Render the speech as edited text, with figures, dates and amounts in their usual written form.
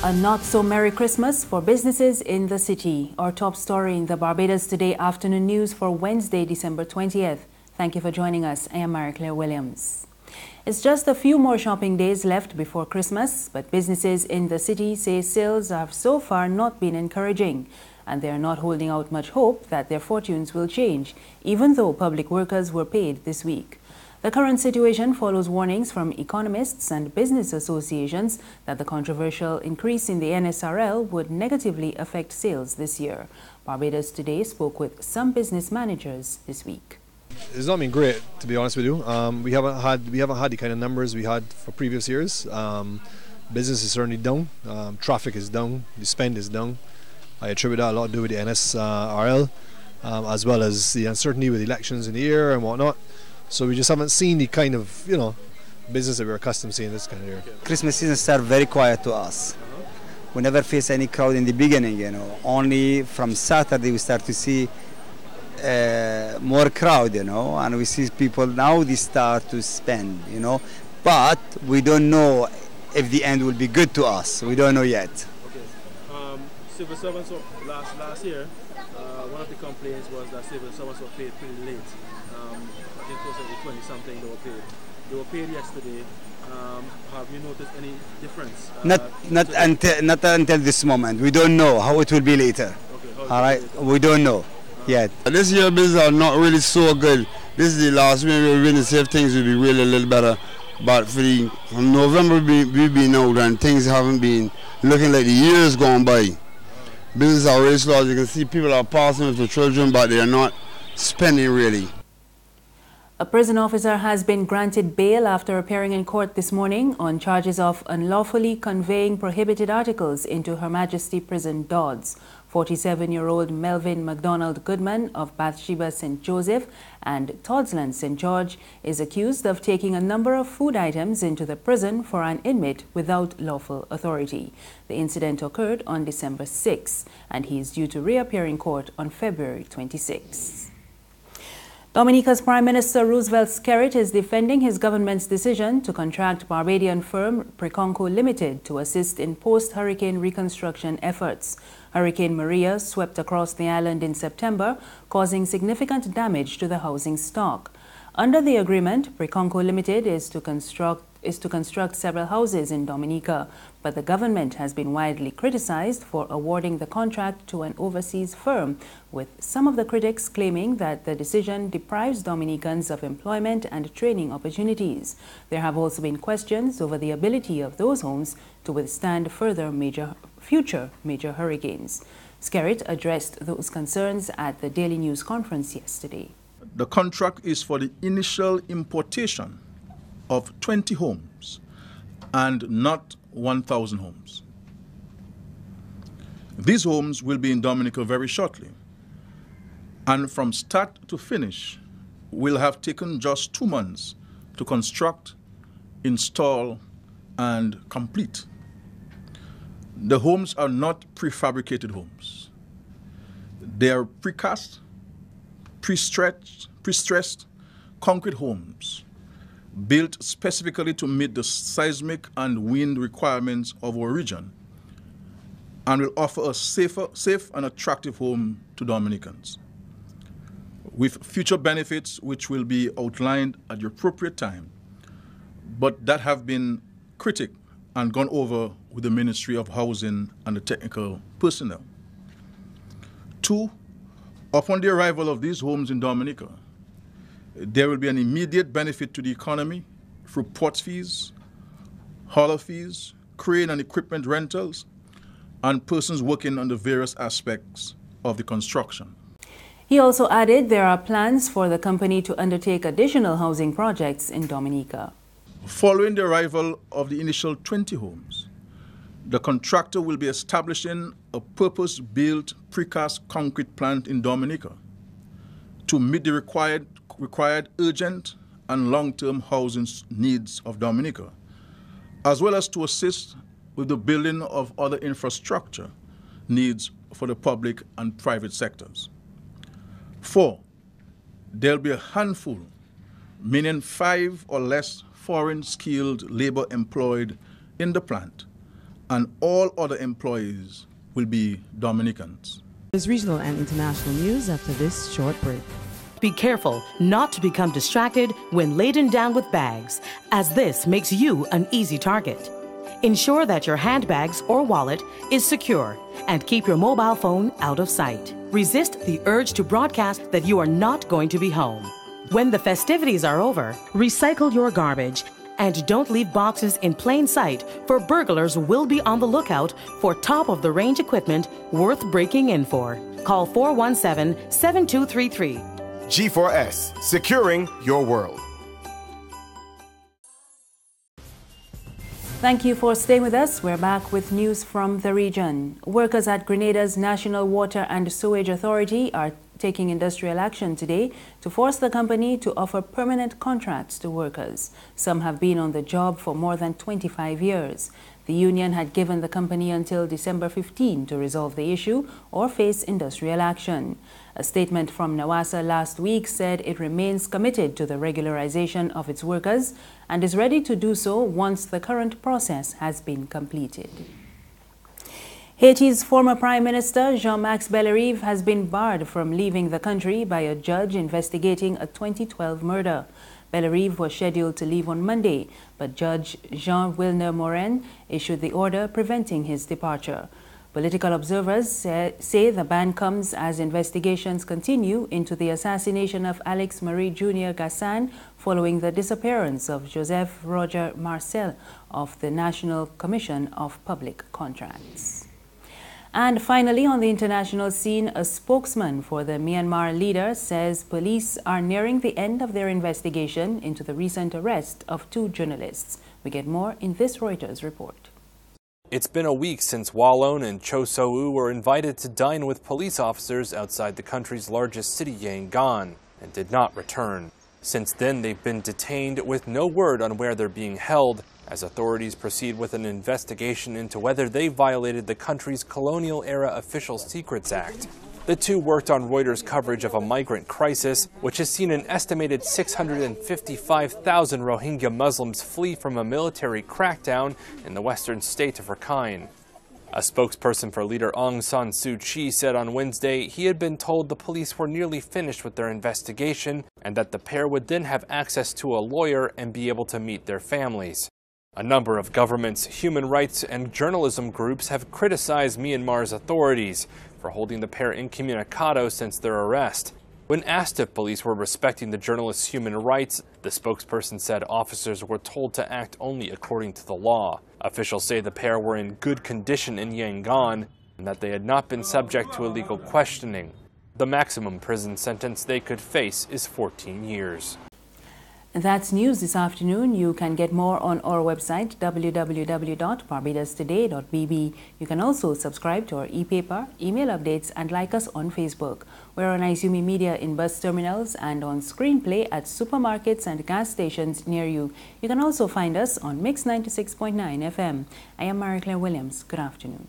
A not-so-merry Christmas for businesses in the city. Our top story in the Barbados Today afternoon news for Wednesday, December 20th. Thank you for joining us. I am Mary-Claire Williams. It's just a few more shopping days left before Christmas, but businesses in the city say sales have so far not been encouraging, and they are not holding out much hope that their fortunes will change, even though public workers were paid this week. The current situation follows warnings from economists and business associations that the controversial increase in the NSRL would negatively affect sales this year. Barbados Today spoke with some business managers this week. It's not been great, to be honest with you. We haven't had the kind of numbers we had for previous years. Business is certainly down. Traffic is down. The spend is down. I attribute that a lot to do with the NSRL, as well as the uncertainty with elections in the year and whatnot. So we just haven't seen the kind of, business that we're accustomed to seeing this kind of year. Christmas season started very quiet to us. We never faced any crowd in the beginning, Only from Saturday we start to see more crowd, and we see people now they start to spend, But we don't know if the end will be good to us. We don't know yet. Okay. Civil servants last year, one of the complaints was that civil servants were paid pretty late. I think close to 20-something they were paid. They were paid yesterday. Have you noticed any difference? Not until this moment. We don't know how it will be later. Okay, all right, we don't know yet. This year business are not really so good. This is the last year we really see if things will be really a little better. But from November we've been out and things haven't been looking like the years gone by. Business are really slow. As you can see, people are passing with the children, but they are not spending really. A prison officer has been granted bail after appearing in court this morning on charges of unlawfully conveying prohibited articles into Her Majesty Prison Dodds. 47-year-old Melvin MacDonald Goodman of Bathsheba St. Joseph and Todsland St. George is accused of taking a number of food items into the prison for an inmate without lawful authority. The incident occurred on December 6, and he is due to reappear in court on February 26. Dominica's Prime Minister Roosevelt Skerrit is defending his government's decision to contract Barbadian firm Preconco Limited to assist in post-hurricane reconstruction efforts. Hurricane Maria swept across the island in September, causing significant damage to the housing stock. Under the agreement, Preconco Limited is to construct several houses in Dominica, but the government has been widely criticized for awarding the contract to an overseas firm, with some of the critics claiming that the decision deprives Dominicans of employment and training opportunities. There have also been questions over the ability of those homes to withstand future major hurricanes. Skerrit addressed those concerns at the Daily News conference yesterday. The contract is for the initial importation of 20 homes and not 1,000 homes. These homes will be in Dominica very shortly, and from start to finish will have taken just 2 months to construct, install, and complete. The homes are not prefabricated homes. They are precast, pre-stressed concrete homes built specifically to meet the seismic and wind requirements of our region, and will offer a safe and attractive home to Dominicans, with future benefits which will be outlined at the appropriate time, but that have been critiqued and gone over with the Ministry of Housing and the technical personnel. 2, upon the arrival of these homes in Dominica, there will be an immediate benefit to the economy through port fees, hauler fees, crane and equipment rentals, and persons working on the various aspects of the construction. He also added there are plans for the company to undertake additional housing projects in Dominica. Following the arrival of the initial 20 homes, the contractor will be establishing a purpose-built precast concrete plant in Dominica to meet the required urgent and long-term housing needs of Dominica, as well as to assist with the building of other infrastructure needs for the public and private sectors. 4, there'll be a handful, meaning 5 or less foreign skilled labor employed in the plant, and all other employees will be Dominicans. There's regional and international news after this short break. Be careful not to become distracted when laden down with bags, as this makes you an easy target. Ensure that your handbags or wallet is secure and keep your mobile phone out of sight. Resist the urge to broadcast that you are not going to be home. When the festivities are over, recycle your garbage and don't leave boxes in plain sight, for burglars will be on the lookout for top-of-the-range equipment worth breaking in for. Call 417-7233. G4S, securing your world. Thank you for staying with us. We're back with news from the region. Workers at Grenada's National Water and Sewage Authority are taking industrial action today to force the company to offer permanent contracts to workers. Some have been on the job for more than 25 years. The union had given the company until December 15 to resolve the issue or face industrial action. A statement from NAWASA last week said it remains committed to the regularization of its workers and is ready to do so once the current process has been completed. Haiti's former Prime Minister Jean-Max Bellerive has been barred from leaving the country by a judge investigating a 2012 murder. Bellerive was scheduled to leave on Monday, but Judge Jean-Wilner Morin issued the order preventing his departure. Political observers say the ban comes as investigations continue into the assassination of Alex Marie Jr. Gassan following the disappearance of Joseph Roger Marcel of the National Commission of Public Contracts. And finally, on the international scene, a spokesman for the Myanmar leader says police are nearing the end of their investigation into the recent arrest of 2 journalists. We get more in this Reuters report. It's been a week since Wallon and Cho So-u were invited to dine with police officers outside the country's largest city, Yangon, and did not return. Since then, they've been detained with no word on where they're being held, as authorities proceed with an investigation into whether they violated the country's colonial-era Official Secrets Act. The 2 worked on Reuters' coverage of a migrant crisis, which has seen an estimated 655,000 Rohingya Muslims flee from a military crackdown in the western state of Rakhine. A spokesperson for leader Aung San Suu Kyi said on Wednesday he had been told the police were nearly finished with their investigation and that the pair would then have access to a lawyer and be able to meet their families. A number of governments, human rights, and journalism groups have criticized Myanmar's authorities for holding the pair incommunicado since their arrest. When asked if police were respecting the journalists' human rights, the spokesperson said officers were told to act only according to the law. Officials say the pair were in good condition in Yangon and that they had not been subject to illegal questioning. The maximum prison sentence they could face is 14 years. That's news this afternoon. You can get more on our website, www.barbadostoday.bb. You can also subscribe to our e-paper, email updates, and like us on Facebook. We're on Izumi Media in bus terminals and on Screenplay at supermarkets and gas stations near you. You can also find us on Mix 96.9 FM. I am Marie Claire Williams. Good afternoon.